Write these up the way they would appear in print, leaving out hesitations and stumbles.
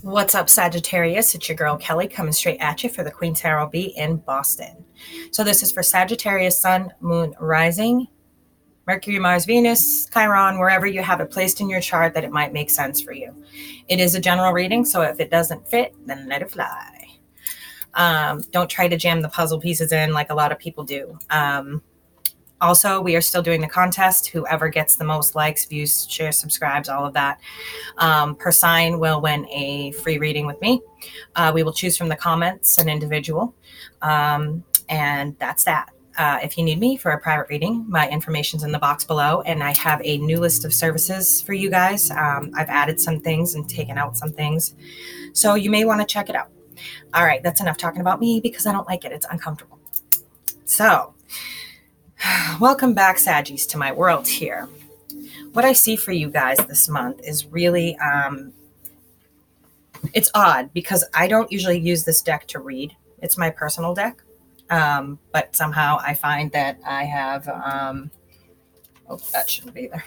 What's up, Sagittarius? It's your girl Kelly coming straight at you for the Queen Tarot B in Boston. So this is for Sagittarius, Sun, Moon, Rising, Mercury, Mars, Venus, Chiron, wherever you have it placed in your chart that it might make sense for you. It is a general reading, so if it doesn't fit, then let it fly. Don't try to jam the puzzle pieces in like a lot of people do. Also, we are still doing the contest. Whoever gets the most likes, views, shares, subscribes, all of that, per sign will win a free reading with me. We will choose from the comments an individual. And that's that. If you need me for a private reading, my information's in the box below, and I have a new list of services for you guys. I've added some things and taken out some things, so you may want to check it out. All right, that's enough talking about me because I don't like it. It's uncomfortable. So, welcome back, Saggies, to my world here. What I see for you guys this month is really, it's odd because I don't usually use this deck to read. It's my personal deck. But somehow I find that I have, oh, that shouldn't be there.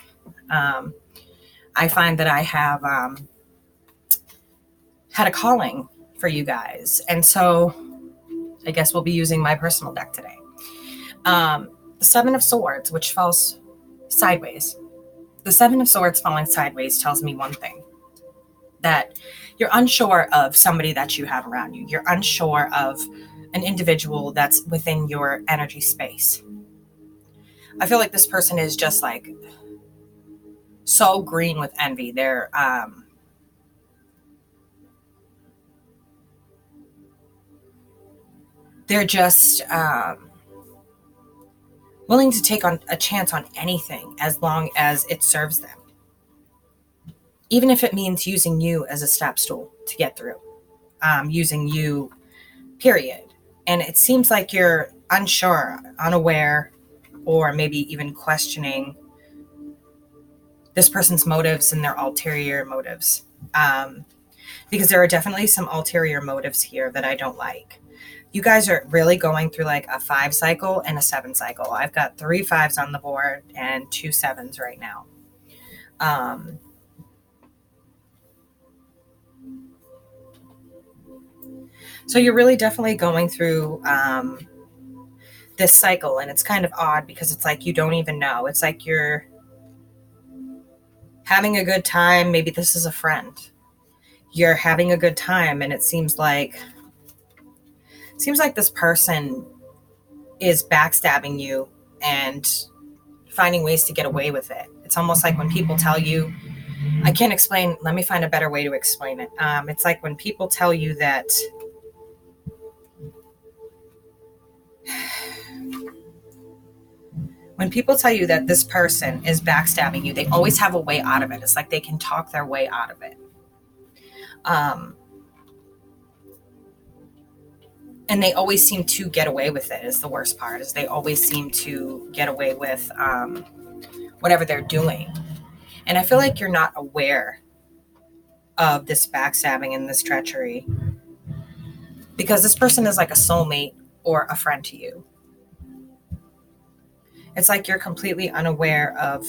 I find that I have had a calling for you guys. And so I guess we'll be using my personal deck today. The Seven of Swords, which falls sideways. The Seven of Swords falling sideways tells me one thing, that you're unsure of somebody that you have around you. You're unsure of an individual that's within your energy space. I feel like this person is just like so green with envy. They're just willing to take on a chance on anything as long as it serves them. Even if it means using you as a step stool to get through, using you, period. And it seems like you're unsure, unaware, or maybe even questioning this person's motives and their ulterior motives. Because there are definitely some ulterior motives here that I don't like. You guys are really going through like a 5 cycle and a 7 cycle. I've got 3 5s on the board and 2 7s right now. So you're really definitely going through this cycle, and it's kind of odd because it's like you don't even know. It's like you're having a good time. Maybe this is a friend. You're having a good time, and it seems like this person is backstabbing you and finding ways to get away with it. It's almost like when people tell you, I can't explain, let me find a better way to explain it. It's like when people tell you that this person is backstabbing you, they always have a way out of it. It's like they can talk their way out of it. And they always seem to get away with it is the worst part, is they always seem to get away with whatever they're doing. And I feel like you're not aware of this backstabbing and this treachery because this person is like a soulmate or a friend to you. It's like you're completely unaware of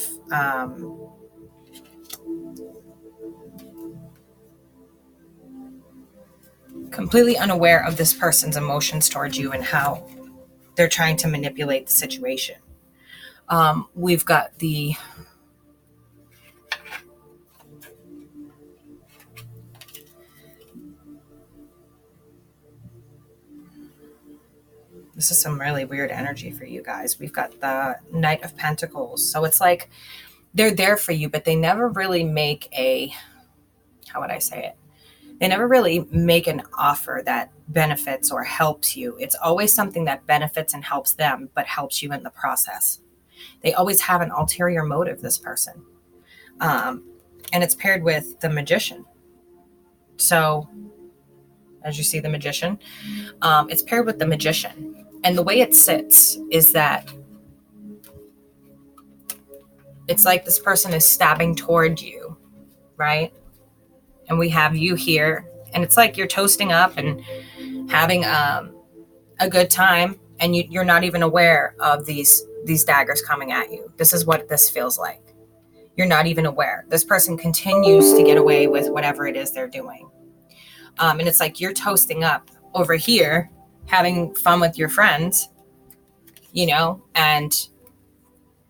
this person's emotions towards you and how they're trying to manipulate the situation. We've got the this is some really weird energy for you guys. We've got the Knight of Pentacles. So it's like they're there for you, but they never really make how would I say it? They never really make an offer that benefits or helps you. It's always something that benefits and helps them, but helps you in the process. They always have an ulterior motive, this person. And it's paired with the Magician. So, as you see the Magician, it's paired with the Magician. And the way it sits is that it's like this person is stabbing toward you, right? And we have you here, and it's like you're toasting up and having a good time, and you're not even aware of these daggers coming at you. This is what this feels like. You're not even aware. This person continues to get away with whatever it is they're doing. And it's like you're toasting up over here, having fun with your friends, and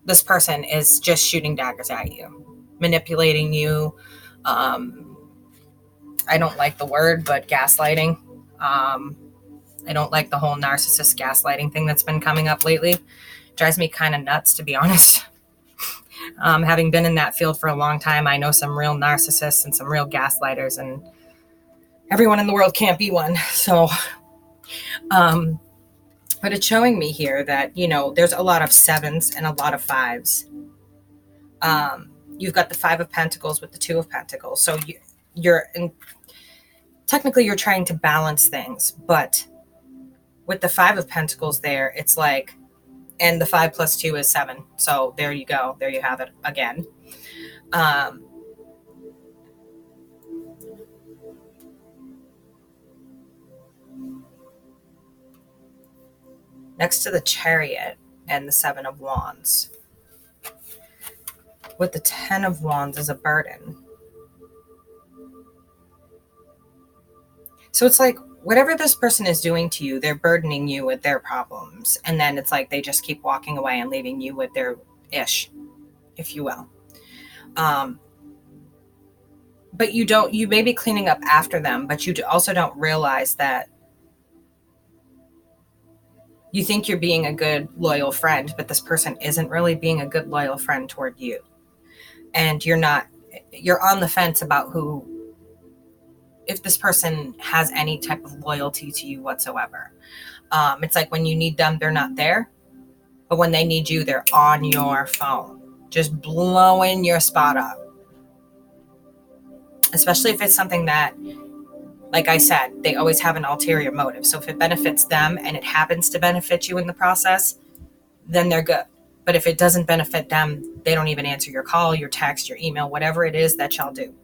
this person is just shooting daggers at you, manipulating you. I don't like the word, but gaslighting. I don't like the whole narcissist gaslighting thing that's been coming up lately. Drives me kind of nuts, to be honest. Having been in that field for a long time, I know some real narcissists and some real gaslighters, and everyone in the world can't be one. So, but it's showing me here that, there's a lot of 7s and a lot of 5s. You've got the 5 of Pentacles with the 2 of Pentacles. So technically you're trying to balance things, but with the 5 of Pentacles there, it's like, and the 5 plus 2 is 7. So there you go. There you have it again. Next to the Chariot and the 7 of Wands, with the 10 of Wands is a burden. So it's like, whatever this person is doing to you, they're burdening you with their problems. And then it's like they just keep walking away and leaving you with their ish, if you will. But you may be cleaning up after them, but you also don't realize that you think you're being a good, loyal friend, but this person isn't really being a good, loyal friend toward you. And you're on the fence about if this person has any type of loyalty to you whatsoever. It's like when you need them, they're not there. But when they need you, they're on your phone, just blowing your spot up. Especially if it's something that, like I said, they always have an ulterior motive. So if it benefits them and it happens to benefit you in the process, then they're good. But if it doesn't benefit them, they don't even answer your call, your text, your email, whatever it is that y'all do.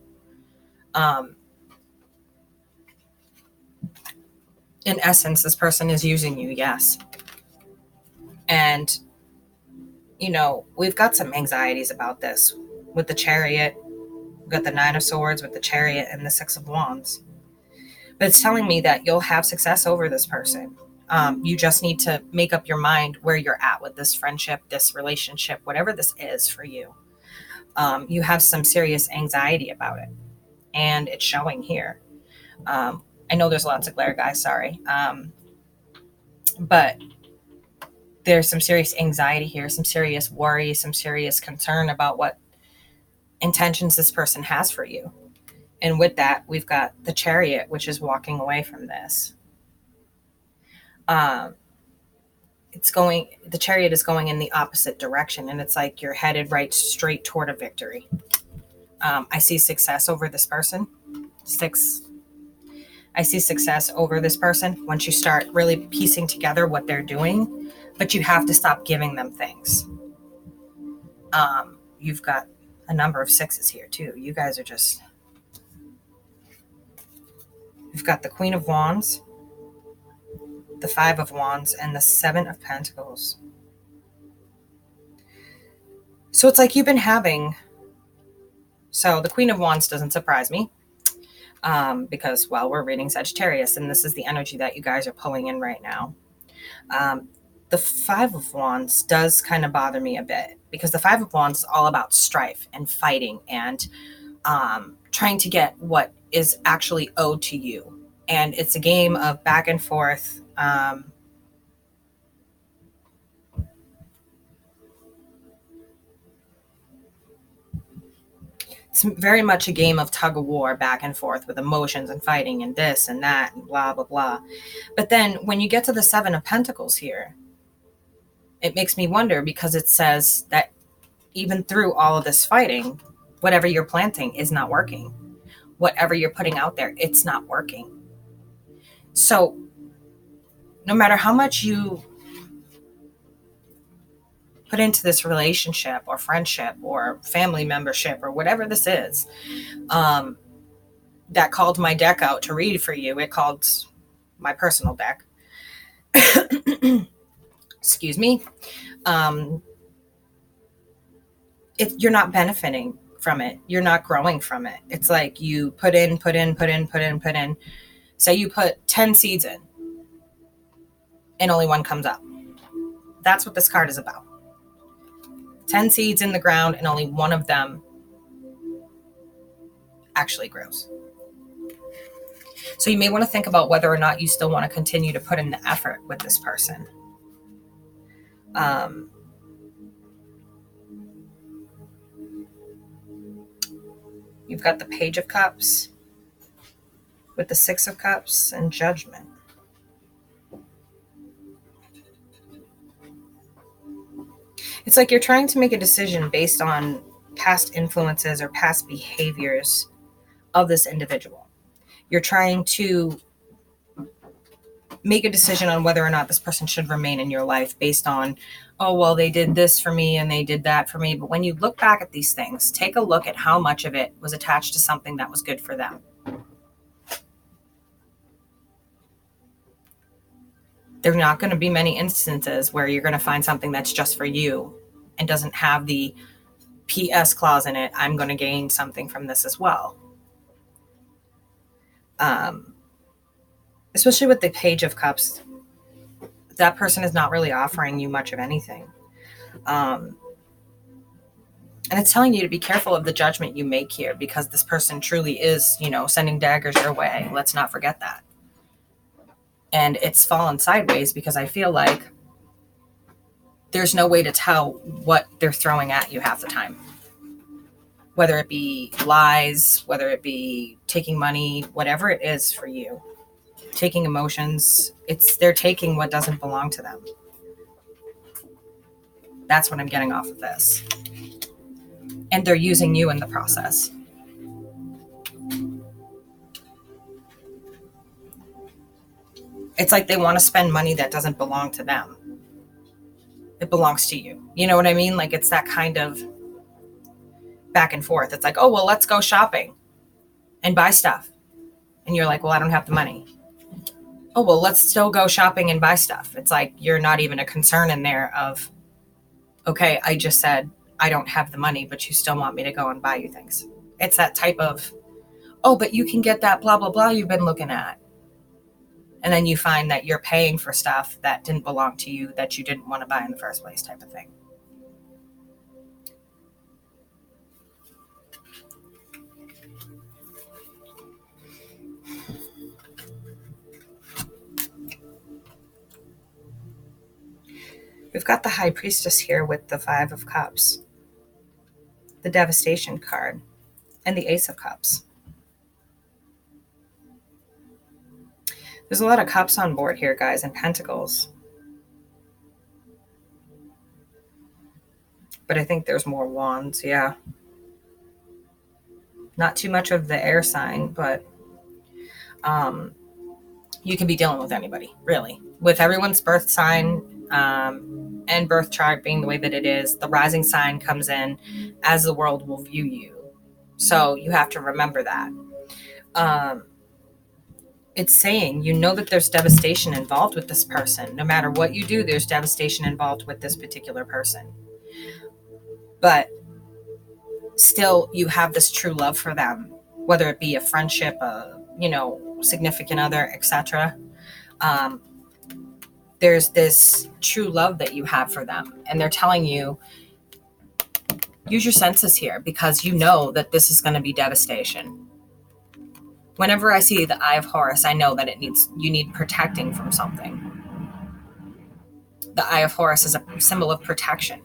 In essence, this person is using you, yes. And, we've got some anxieties about this. With the Chariot, we've got the 9 of Swords with the Chariot and the 6 of Wands. But it's telling me that you'll have success over this person. You just need to make up your mind where you're at with this friendship, this relationship, whatever this is for you. You have some serious anxiety about it. And it's showing here. I know there's lots of glare, guys, sorry. But there's some serious anxiety here, some serious worry, some serious concern about what intentions this person has for you. And with that, we've got the Chariot, which is walking away from this. The Chariot is going in the opposite direction, and it's like you're headed right straight toward a victory. I see success over this person. I see success over this person once you start really piecing together what they're doing, but you have to stop giving them things. You've got a number of 6s here too. You guys are just... You've got the Queen of Wands, the 5 of Wands, and the 7 of Pentacles. So it's like you've been having... So the Queen of Wands doesn't surprise me. Because, well, we're reading Sagittarius, and this is the energy that you guys are pulling in right now. The 5 of Wands does kind of bother me a bit, because the 5 of Wands is all about strife and fighting and trying to get what is actually owed to you. And it's a game of back and forth. It's very much a game of tug of war, back and forth with emotions and fighting and this and that and blah, blah, blah. But then when you get to the 7 of Pentacles here, it makes me wonder, because it says that even through all of this fighting, whatever you're planting is not working. Whatever you're putting out there, it's not working. So no matter how much you put into this relationship or friendship or family membership or whatever this is, that called my deck out to read for you. It called my personal deck. Excuse me. You're not benefiting from it. You're not growing from it. It's like you put in, Say you put 10 seeds in and only one comes up. That's what this card is about. 10 seeds in the ground and only one of them actually grows. So you may want to think about whether or not you still want to continue to put in the effort with this person. You've got the Page of Cups with the Six of Cups and Judgment. It's like you're trying to make a decision based on past influences or past behaviors of this individual. You're trying to make a decision on whether or not this person should remain in your life based on, oh, well, they did this for me and they did that for me. But when you look back at these things, take a look at how much of it was attached to something that was good for them. There are not going to be many instances where you're going to find something that's just for you and doesn't have the PS clause in it. I'm going to gain something from this as well. Especially with the Page of Cups, that person is not really offering you much of anything. And it's telling you to be careful of the judgment you make here, because this person truly is, sending daggers your way. Let's not forget that. And it's fallen sideways because I feel like there's no way to tell what they're throwing at you half the time. Whether it be lies, whether it be taking money, whatever it is for you. Taking emotions, they're taking what doesn't belong to them. That's what I'm getting off of this. And they're using you in the process. It's like they want to spend money that doesn't belong to them. It belongs to you. You know what I mean? Like, it's that kind of back and forth. It's like, oh, well, let's go shopping and buy stuff. And you're like, well, I don't have the money. Oh, well, let's still go shopping and buy stuff. It's like you're not even a concern in there of, okay, I just said I don't have the money, but you still want me to go and buy you things. It's that type of, oh, but you can get that blah, blah, blah you've been looking at. And then you find that you're paying for stuff that didn't belong to you, that you didn't want to buy in the first place, type of thing. We've got the High Priestess here with the Five of Cups, the Devastation card, and the Ace of Cups. There's a lot of cups on board here, guys, and pentacles. But I think there's more wands, yeah. Not too much of the air sign, but you can be dealing with anybody, really. With everyone's birth sign and birth chart being the way that it is, the rising sign comes in as the world will view you. So you have to remember that. It's saying, that there's devastation involved with this person. No matter what you do, there's devastation involved with this particular person. But still, you have this true love for them, whether it be a friendship, significant other, etc. There's this true love that you have for them. And they're telling you, use your senses here, because you know that this is going to be devastation. Whenever I see the Eye of Horus, I know that you need protecting from something. The Eye of Horus is a symbol of protection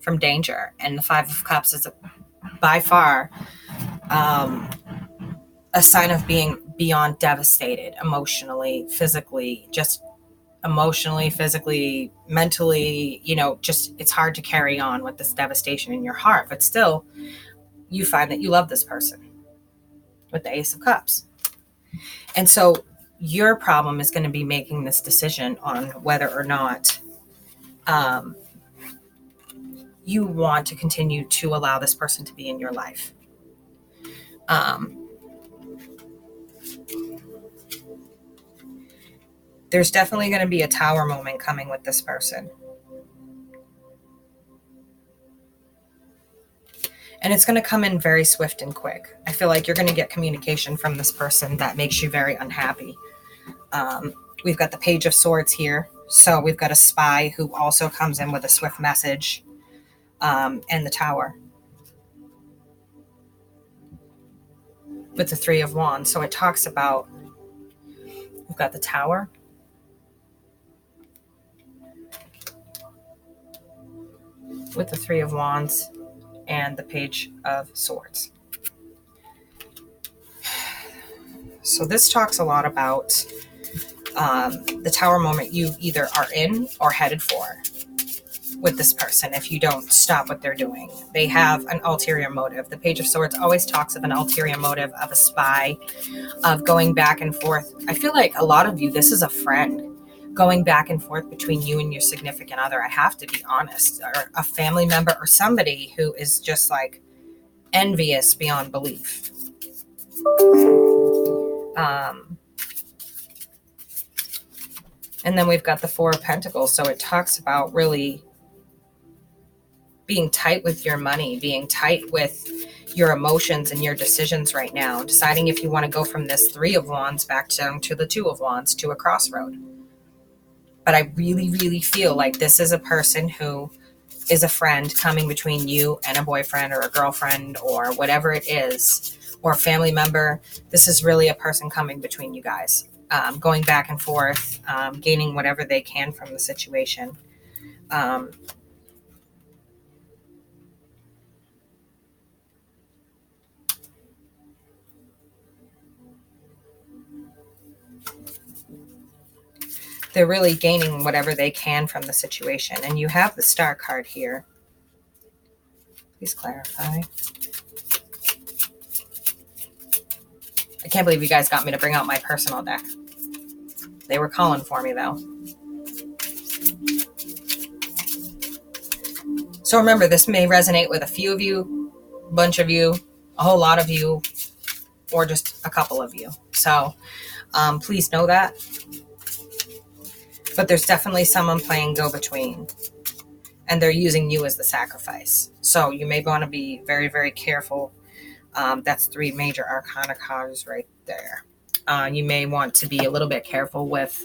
from danger. And the Five of Cups is by far a sign of being beyond devastated emotionally, physically, mentally, it's hard to carry on with this devastation in your heart. But still, you find that you love this person with the Ace of Cups. And so your problem is going to be making this decision on whether or not you want to continue to allow this person to be in your life. There's definitely going to be a Tower moment coming with this person. And it's going to come in very swift and quick. I feel like you're going to get communication from this person that makes you very unhappy. We've got the Page of Swords here. So we've got a spy who also comes in with a swift message, and the Tower with the Three of Wands. So it talks about, we've got the Tower, with the Three of Wands, and the Page of Swords. So this talks a lot about the Tower moment you either are in or headed for with this person if you don't stop what they're doing. They have an ulterior motive. The Page of Swords always talks of an ulterior motive, of a spy, of going back and forth. I feel like a lot of you, this is a friend going back and forth between you and your significant other. I have to be honest, or a family member, or somebody who is just like envious beyond belief. And then we've got the Four of Pentacles. So it talks about really being tight with your money, being tight with your emotions and your decisions right now, deciding if you want to go from this Three of Wands back down to the Two of Wands, to a crossroad. But I really, really feel like this is a person who is a friend coming between you and a boyfriend or a girlfriend or whatever it is, or a family member. This is really a person coming between you guys, going back and forth, gaining whatever they can from the situation. They're really gaining whatever they can from the situation. And you have the Star card here. Please clarify. I can't believe you guys got me to bring out my personal deck. They were calling for me, though. So remember, this may resonate with a few of you, a bunch of you, a whole lot of you, or just a couple of you. So please know that. But there's definitely someone playing go-between, and they're using you as the sacrifice. So you may want to be very, very careful. That's 3 major arcana cards right there. You may want to be a little bit careful with,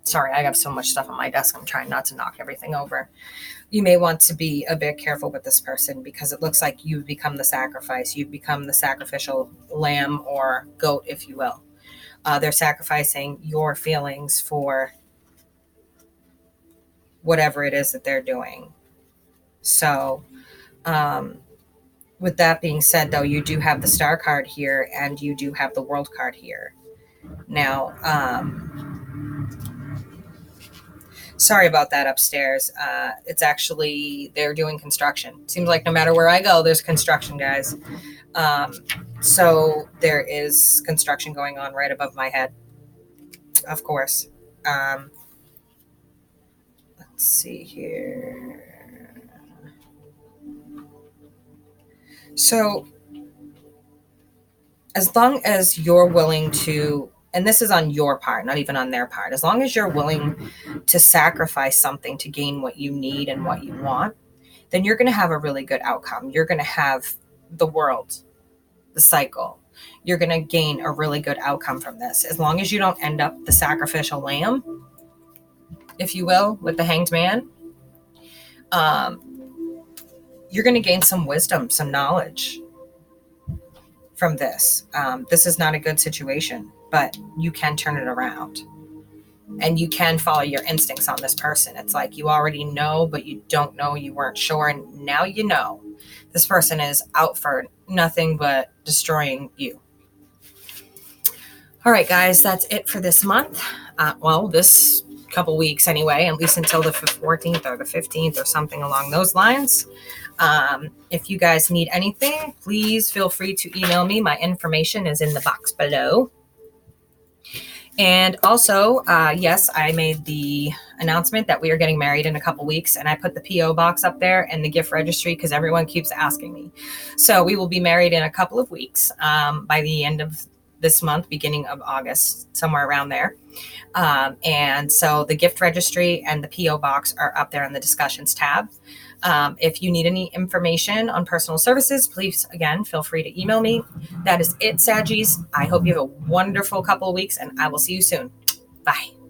sorry, I have so much stuff on my desk. I'm trying not to knock everything over. You may want to be a bit careful with this person, because it looks like you've become the sacrifice. You've become the sacrificial lamb or goat, if you will. They're sacrificing your feelings for whatever it is that they're doing. So with that being said, though, you do have the Star card here, and you do have the World card here. Now, sorry about that upstairs. It's actually, they're doing construction. Seems like no matter where I go, there's construction, guys. So there is construction going on right above my head, of course. Let's see here. So as long as you're willing to, and this is on your part, not even on their part, as long as you're willing to sacrifice something to gain what you need and what you want, then you're going to have a really good outcome. You're going to have the world, the cycle. You're going to gain a really good outcome from this. As long as you don't end up the sacrificial lamb, if you will, with the Hanged Man, you're going to gain some wisdom, some knowledge from this. This is not a good situation, but you can turn it around, and you can follow your instincts on this person. It's like you already know, but you don't know, you weren't sure, and now you know. This person is out for nothing but destroying you. All right, guys, that's it for this month. Well, this couple weeks anyway, at least until the 14th or the 15th or something along those lines. If you guys need anything, please feel free to email me. My information is in the box below. And also, yes, I made the announcement that we are getting married in a couple weeks, and I put the P.O. box up there and the gift registry because everyone keeps asking me. So we will be married in a couple of weeks, by the end of this month, beginning of August, somewhere around there. And so the gift registry and the P.O. box are up there in the discussions tab. If you need any information on personal services, please, again, feel free to email me. That is it, Saggies. I hope you have a wonderful couple of weeks, and I will see you soon. Bye.